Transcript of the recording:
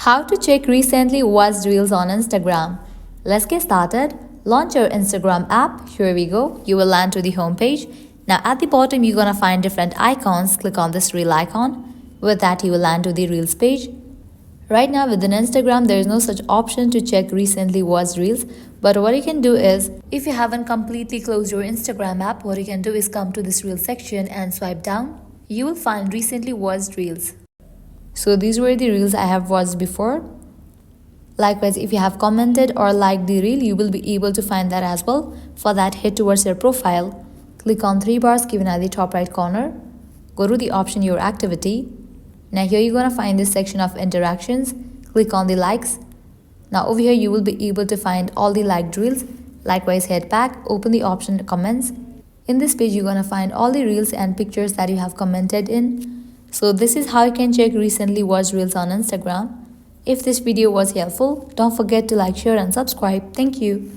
How to check recently watched reels on Instagram. Let's get started. Launch your Instagram app. Here we go. You will land to the home page. Now at the bottom you're gonna find different icons. Click on this reel icon. With that you will land to the reels page. Right now within Instagram there is no such option to check recently watched reels, but what you can do is, if you haven't completely closed your Instagram app, what you can do is come to this reel section and swipe down. You will find recently watched reels. So these were the reels I have watched before. Likewise, if you have commented or liked the reel, you will be able to find that as well. For that, head towards your profile. Click on three bars given at the top right corner. Go to the option Your Activity. Now here you're going to find this section of interactions. Click on the likes. Now over here you will be able to find all the liked reels. Likewise, head back, open the option Comments. In this page, you're going to find all the reels and pictures that you have commented in. So this is how you can check recently watched reels on Instagram. If this video was helpful, don't forget to like, share and subscribe. Thank you.